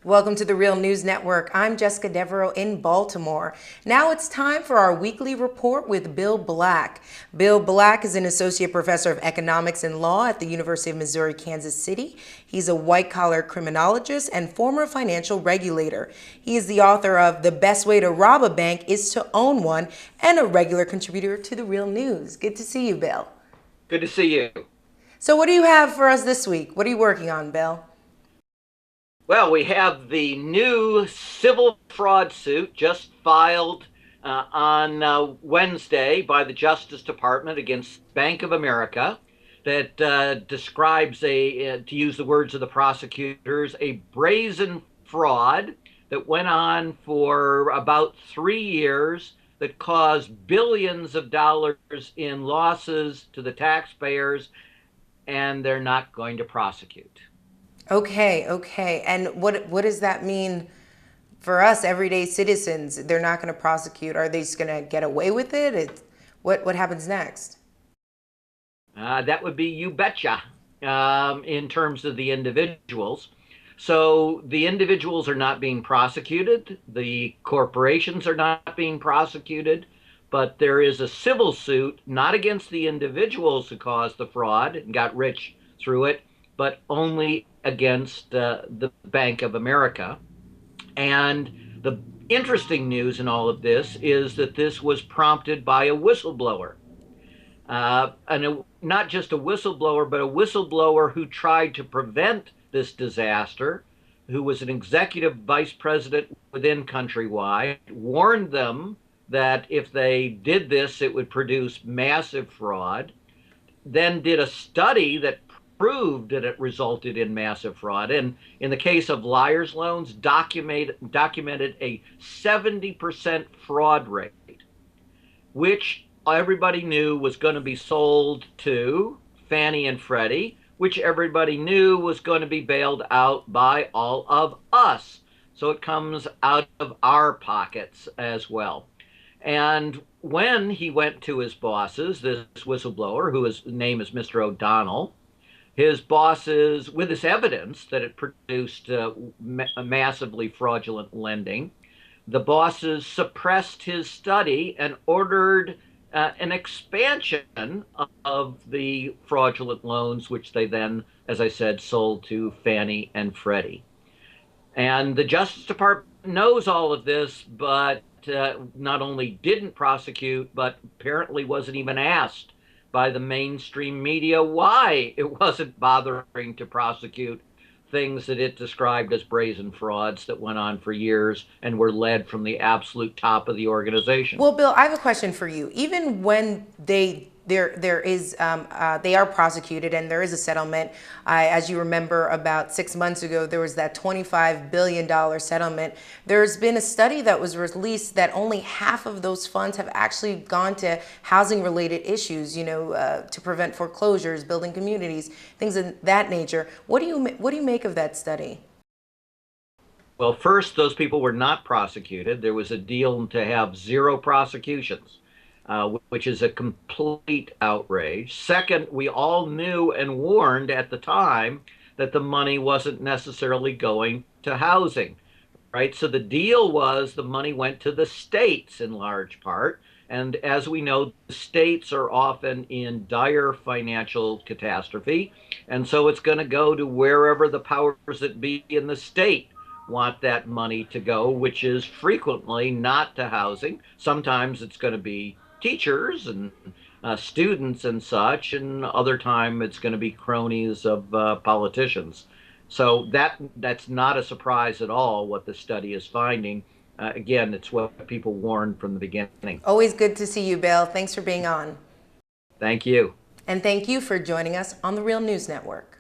Welcome to the Real News Network. I'm Jessica Devereaux in Baltimore. Now it's time for our weekly report with Bill Black. Bill Black is an associate professor of economics and law at the University of Missouri, Kansas City. He's a white-collar criminologist and former financial regulator. He is the author of The Best Way to Rob a Bank is to Own One and a regular contributor to the Real News. Good to see you, Bill. Good to see you. So what do you have for us this week? What are you working on, Bill? Well, we have the new civil fraud suit just filed on Wednesday by the Justice Department against Bank of America that describes to use the words of the prosecutors, a brazen fraud that went on for about 3 years that caused billions of dollars in losses to the taxpayers, and they're not going to prosecute. Okay. And what does that mean for us, everyday citizens? They're not going to prosecute. Are they just going to get away with it? What happens next? That would be you betcha in terms of the individuals. So the individuals are not being prosecuted. The corporations are not being prosecuted. But there is a civil suit, not against the individuals who caused the fraud and got rich through it, but only against the Bank of America. And the interesting news in all of this is that this was prompted by a whistleblower. Not just a whistleblower, but a whistleblower who tried to prevent this disaster, who was an executive vice president within Countrywide, warned them that if they did this, it would produce massive fraud, then did a study that proved that it resulted in massive fraud. And in the case of liar's loans, documented a 70% fraud rate, which everybody knew was going to be sold to Fannie and Freddie, which everybody knew was going to be bailed out by all of us. So it comes out of our pockets as well. And when he went to his bosses, this whistleblower, whose name is Mr. O'Donnell, his bosses, with this evidence that it produced massively fraudulent lending, the bosses suppressed his study and ordered an expansion of the fraudulent loans, which they then, as I said, sold to Fannie and Freddie. And the Justice Department knows all of this, but not only didn't prosecute, but apparently wasn't even asked by the mainstream media why it wasn't bothering to prosecute things that it described as brazen frauds that went on for years and were led from the absolute top of the organization. Well, Bill, I have a question for you. Even when they are prosecuted and there is a settlement, as you remember, about 6 months ago, there was that $25 billion settlement. There's been a study that was released that only half of those funds have actually gone to housing-related issues, to prevent foreclosures, building communities, things of that nature. What do you make of that study? Well, first, those people were not prosecuted. There was a deal to have zero prosecutions, which is a complete outrage. Second, we all knew and warned at the time that the money wasn't necessarily going to housing, right? So the deal was the money went to the states in large part. And as we know, the states are often in dire financial catastrophe. And so it's going to go to wherever the powers that be in the state want that money to go, which is frequently not to housing. Sometimes it's going to be teachers and students and such, and other time it's going to be cronies of politicians. So that's not a surprise at all what the study is finding. Again, it's what people warned from the beginning. Always good to see you, Bill. Thanks for being on. Thank you. And thank you for joining us on the Real News Network.